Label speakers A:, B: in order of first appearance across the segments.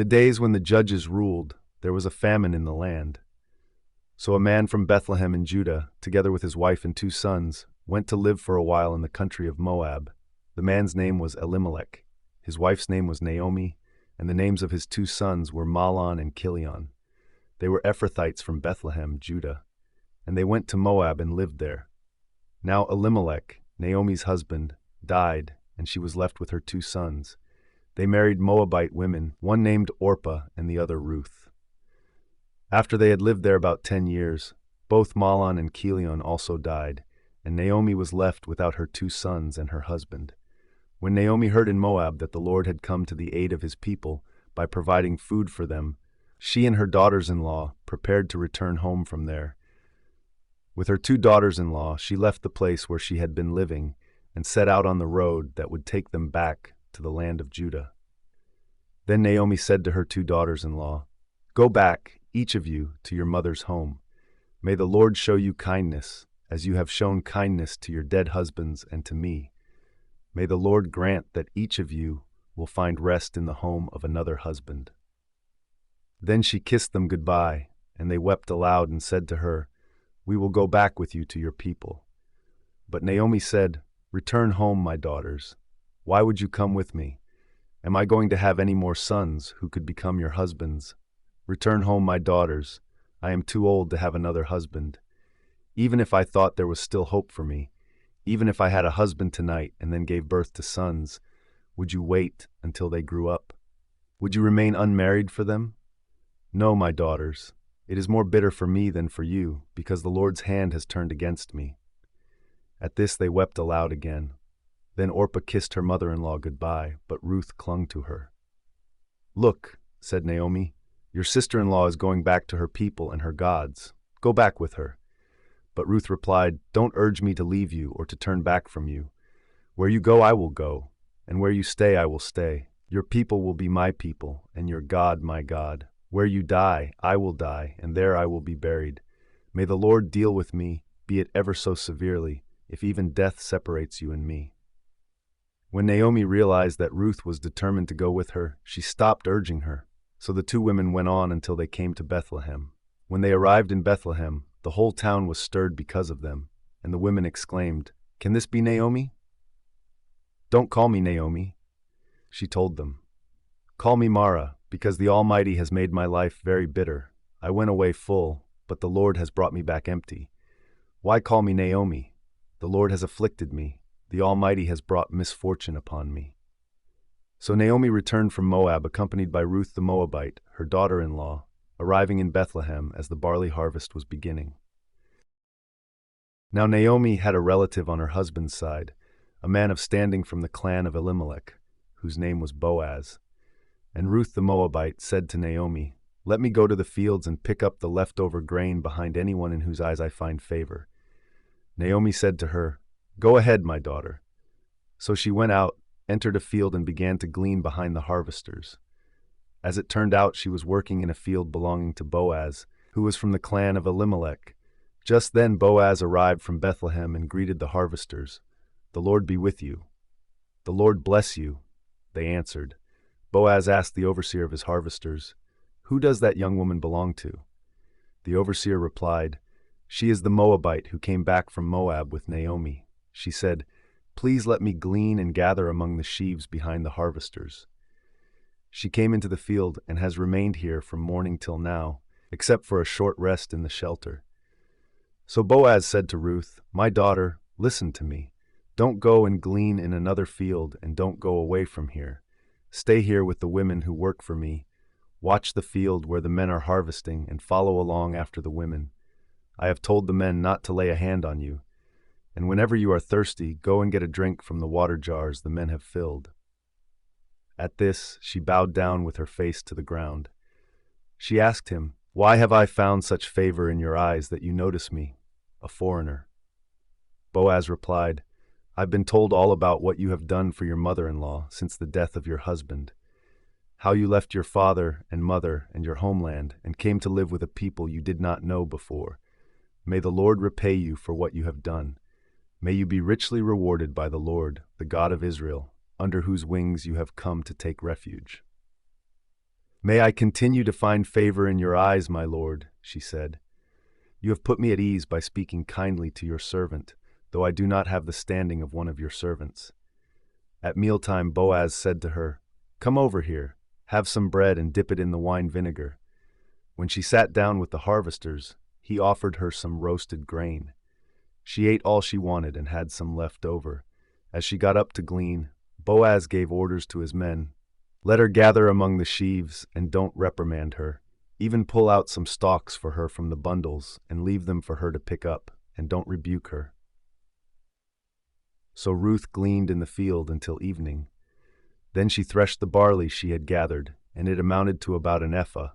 A: The days when the judges ruled, there was a famine in the land. So a man from Bethlehem in Judah, together with his wife and 2 sons, went to live for a while in the country of Moab. The man's name was Elimelech, his wife's name was Naomi, and the names of his 2 sons were Mahlon and Chilion. They were Ephrathites from Bethlehem, Judah, and they went to Moab and lived there. Now Elimelech, Naomi's husband, died, and she was left with her 2 sons. They married Moabite women, one named Orpah and the other Ruth. After they had lived there about 10 years, both Mahlon and Chilion also died, and Naomi was left without her 2 sons and her husband. When Naomi heard in Moab that the Lord had come to the aid of his people by providing food for them, she and her daughters-in-law prepared to return home from there. With her 2 daughters-in-law, she left the place where she had been living and set out on the road that would take them back to the land of Judah. Then Naomi said to her 2 daughters-in-law, "Go back, each of you, to your mother's home. May the Lord show you kindness, as you have shown kindness to your dead husbands and to me. May the Lord grant that each of you will find rest in the home of another husband." Then she kissed them goodbye, and they wept aloud and said to her, "We will go back with you to your people." But Naomi said, "Return home, my daughters. Why would you come with me? Am I going to have any more sons who could become your husbands? Return home, my daughters. I am too old to have another husband. Even if I thought there was still hope for me, even if I had a husband tonight and then gave birth to sons, would you wait until they grew up? Would you remain unmarried for them? No, my daughters. It is more bitter for me than for you, because the Lord's hand has turned against me." At this they wept aloud again. Then Orpah kissed her mother-in-law goodbye, but Ruth clung to her. "Look," said Naomi, "your sister-in-law is going back to her people and her gods. Go back with her." But Ruth replied, "Don't urge me to leave you or to turn back from you. Where you go, I will go, and where you stay, I will stay. Your people will be my people, and your God, my God. Where you die, I will die, and there I will be buried. May the Lord deal with me, be it ever so severely, if even death separates you and me." When Naomi realized that Ruth was determined to go with her, she stopped urging her. So the 2 women went on until they came to Bethlehem. When they arrived in Bethlehem, the whole town was stirred because of them, and the women exclaimed, "Can this be Naomi?" "Don't call me Naomi," she told them. "Call me Mara, because the Almighty has made my life very bitter. I went away full, but the Lord has brought me back empty. Why call me Naomi? The Lord has afflicted me. The Almighty has brought misfortune upon me." So Naomi returned from Moab accompanied by Ruth the Moabite, her daughter-in-law, arriving in Bethlehem as the barley harvest was beginning. Now Naomi had a relative on her husband's side, a man of standing from the clan of Elimelech, whose name was Boaz. And Ruth the Moabite said to Naomi, "Let me go to the fields and pick up the leftover grain behind anyone in whose eyes I find favor." Naomi said to her, "Go ahead, my daughter." So she went out, entered a field, and began to glean behind the harvesters. As it turned out, she was working in a field belonging to Boaz, who was from the clan of Elimelech. Just then Boaz arrived from Bethlehem and greeted the harvesters. "The Lord be with you." "The Lord bless you," they answered. Boaz asked the overseer of his harvesters, "Who does that young woman belong to?" The overseer replied, "She is the Moabite who came back from Moab with Naomi." She said, "Please let me glean and gather among the sheaves behind the harvesters." She came into the field and has remained here from morning till now, except for a short rest in the shelter. So Boaz said to Ruth, "My daughter, listen to me. Don't go and glean in another field, and don't go away from here. Stay here with the women who work for me. Watch the field where the men are harvesting and follow along after the women. I have told the men not to lay a hand on you. And whenever you are thirsty, go and get a drink from the water jars the men have filled." At this, she bowed down with her face to the ground. She asked him, "Why have I found such favor in your eyes that you notice me, a foreigner?" Boaz replied, "I've been told all about what you have done for your mother-in-law since the death of your husband, how you left your father and mother and your homeland and came to live with a people you did not know before. May the Lord repay you for what you have done. May you be richly rewarded by the Lord, the God of Israel, under whose wings you have come to take refuge." "May I continue to find favor in your eyes, my lord," she said. "You have put me at ease by speaking kindly to your servant, though I do not have the standing of one of your servants." At mealtime Boaz said to her, "Come over here, have some bread and dip it in the wine vinegar." When she sat down with the harvesters, he offered her some roasted grain. She ate all she wanted and had some left over. As she got up to glean, Boaz gave orders to his men, "Let her gather among the sheaves and don't reprimand her. Even pull out some stalks for her from the bundles and leave them for her to pick up, and don't rebuke her." So Ruth gleaned in the field until evening. Then she threshed the barley she had gathered, and it amounted to about an ephah.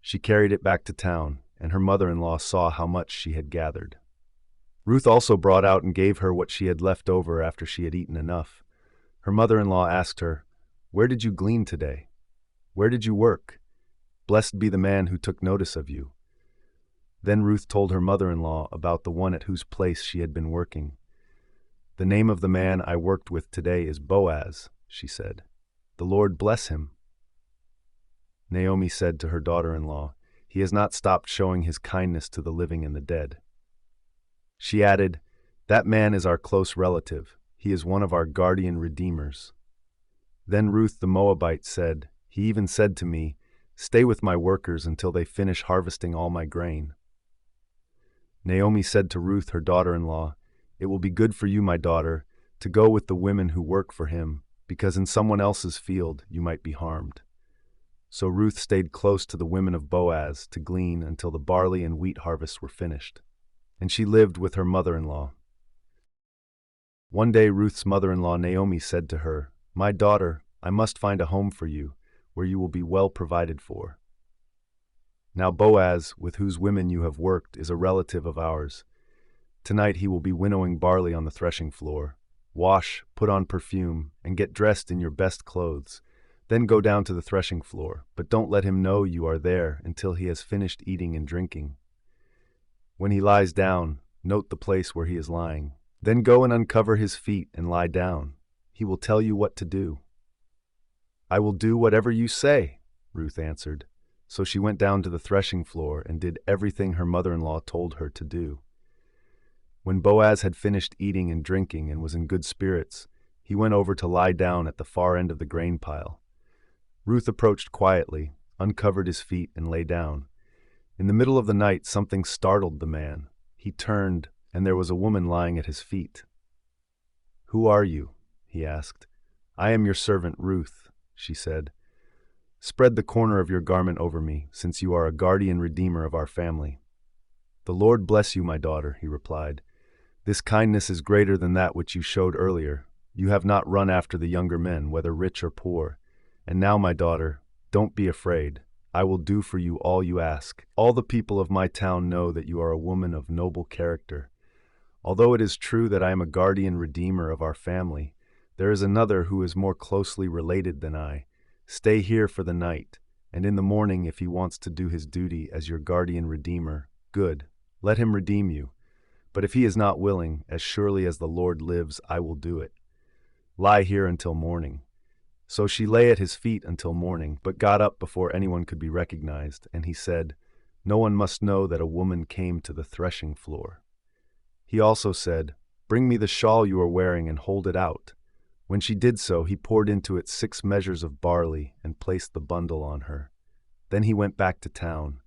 A: She carried it back to town, and her mother-in-law saw how much she had gathered. Ruth also brought out and gave her what she had left over after she had eaten enough. Her mother-in-law asked her, "Where did you glean today? Where did you work? Blessed be the man who took notice of you." Then Ruth told her mother-in-law about the one at whose place she had been working. "The name of the man I worked with today is Boaz," she said. "The Lord bless him." Naomi said to her daughter-in-law, "He has not stopped showing his kindness to the living and the dead." She added, "That man is our close relative. He is one of our guardian redeemers." Then Ruth the Moabite said, "He even said to me, 'Stay with my workers until they finish harvesting all my grain.'" Naomi said to Ruth her daughter-in-law, "It will be good for you, my daughter, to go with the women who work for him, because in someone else's field you might be harmed." So Ruth stayed close to the women of Boaz to glean until the barley and wheat harvests were finished, and she lived with her mother-in-law. One day Ruth's mother-in-law Naomi said to her, "My daughter, I must find a home for you, where you will be well provided for. Now Boaz, with whose women you have worked, is a relative of ours. Tonight he will be winnowing barley on the threshing floor. Wash, put on perfume, and get dressed in your best clothes. Then go down to the threshing floor, but don't let him know you are there until he has finished eating and drinking. When he lies down, note the place where he is lying. Then go and uncover his feet and lie down. He will tell you what to do." "I will do whatever you say," Ruth answered. So she went down to the threshing floor and did everything her mother-in-law told her to do. When Boaz had finished eating and drinking and was in good spirits, he went over to lie down at the far end of the grain pile. Ruth approached quietly, uncovered his feet, and lay down. In the middle of the night, something startled the man. He turned, and there was a woman lying at his feet. "Who are you?" he asked. "I am your servant Ruth," she said. "Spread the corner of your garment over me, since you are a guardian redeemer of our family." "The Lord bless you, my daughter," he replied. "This kindness is greater than that which you showed earlier. You have not run after the younger men, whether rich or poor. And now, my daughter, don't be afraid. I will do for you all you ask. All the people of my town know that you are a woman of noble character. Although it is true that I am a guardian redeemer of our family, there is another who is more closely related than I. Stay here for the night, and in the morning, if he wants to do his duty as your guardian redeemer, good, let him redeem you. But if he is not willing, as surely as the Lord lives, I will do it. Lie here until morning." So she lay at his feet until morning, but got up before anyone could be recognized, and he said, "No one must know that a woman came to the threshing floor." He also said, "Bring me the shawl you are wearing and hold it out." When she did so, he poured into it 6 measures of barley and placed the bundle on her. Then he went back to town.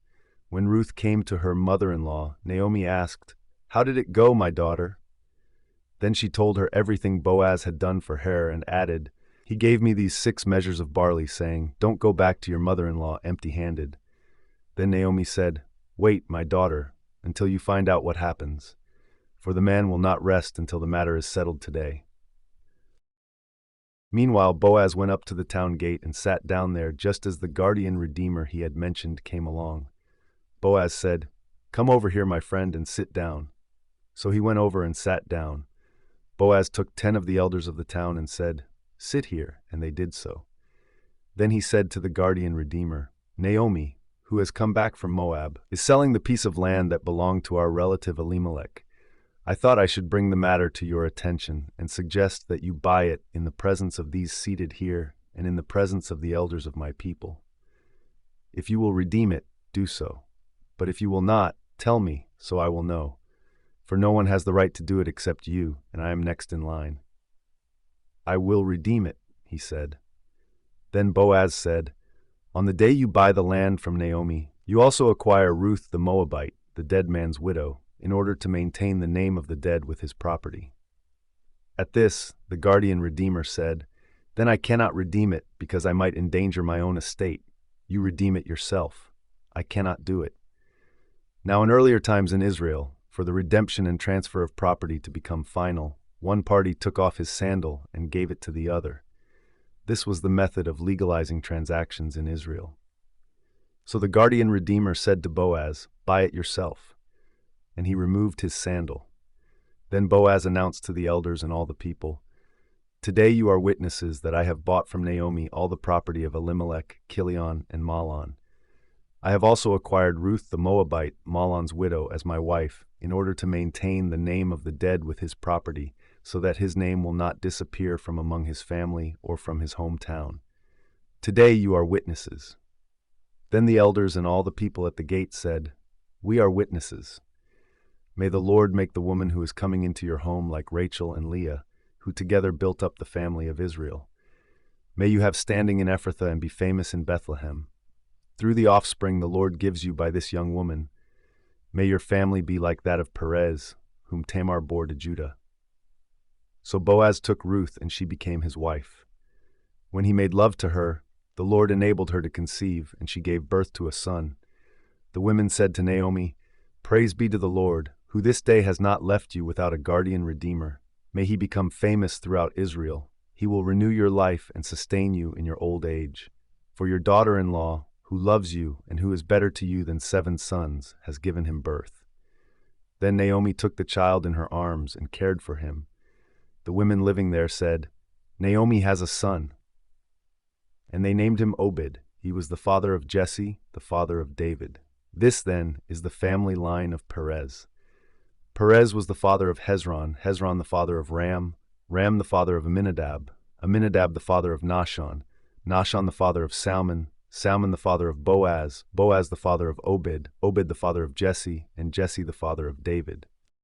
A: When Ruth came to her mother-in-law, Naomi asked, "How did it go, my daughter?" Then she told her everything Boaz had done for her and added, "He gave me these 6 measures of barley, saying, 'Don't go back to your mother-in-law empty-handed.'" Then Naomi said, "Wait, my daughter, until you find out what happens, for the man will not rest until the matter is settled today." Meanwhile, Boaz went up to the town gate and sat down there just as the guardian redeemer he had mentioned came along. Boaz said, "Come over here, my friend, and sit down." So he went over and sat down. Boaz took 10 of the elders of the town and said, "Sit here," and they did so. Then he said to the guardian redeemer, "Naomi, who has come back from Moab, is selling the piece of land that belonged to our relative Elimelech. I thought I should bring the matter to your attention and suggest that you buy it in the presence of these seated here and in the presence of the elders of my people." If you will redeem it, do so. But if you will not, tell me, so I will know. For no one has the right to do it except you, and I am next in line." "I will redeem it," he said. Then Boaz said, "On the day you buy the land from Naomi, you also acquire Ruth the Moabite, the dead man's widow, in order to maintain the name of the dead with his property." At this, the guardian redeemer said, "Then I cannot redeem it because I might endanger my own estate. You redeem it yourself. I cannot do it." Now in earlier times in Israel, for the redemption and transfer of property to become final, one party took off his sandal and gave it to the other. This was the method of legalizing transactions in Israel. So the guardian redeemer said to Boaz, "Buy it yourself." And he removed his sandal. Then Boaz announced to the elders and all the people, "Today you are witnesses that I have bought from Naomi all the property of Elimelech, Chilion, and Mahlon. I have also acquired Ruth the Moabite, Mahlon's widow, as my wife, in order to maintain the name of the dead with his property, so that his name will not disappear from among his family or from his hometown. Today you are witnesses." Then the elders and all the people at the gate said, "We are witnesses. May the Lord make the woman who is coming into your home like Rachel and Leah, who together built up the family of Israel. May you have standing in Ephrathah and be famous in Bethlehem. Through the offspring the Lord gives you by this young woman, may your family be like that of Perez, whom Tamar bore to Judah." So Boaz took Ruth, and she became his wife. When he made love to her, the Lord enabled her to conceive, and she gave birth to a son. The women said to Naomi, "Praise be to the Lord, who this day has not left you without a guardian redeemer. May he become famous throughout Israel. He will renew your life and sustain you in your old age. For your daughter-in-law, who loves you and who is better to you than 7 sons, has given him birth." Then Naomi took the child in her arms and cared for him. The women living there said, "Naomi has a son." And they named him Obed. He was the father of Jesse, the father of David. This, then, is the family line of Perez. Perez was the father of Hezron, Hezron the father of Ram, Ram the father of Amminadab, Amminadab the father of Nahshon, Nahshon the father of Salmon, Salmon the father of Boaz, Boaz the father of Obed, Obed the father of Jesse, and Jesse the father of David.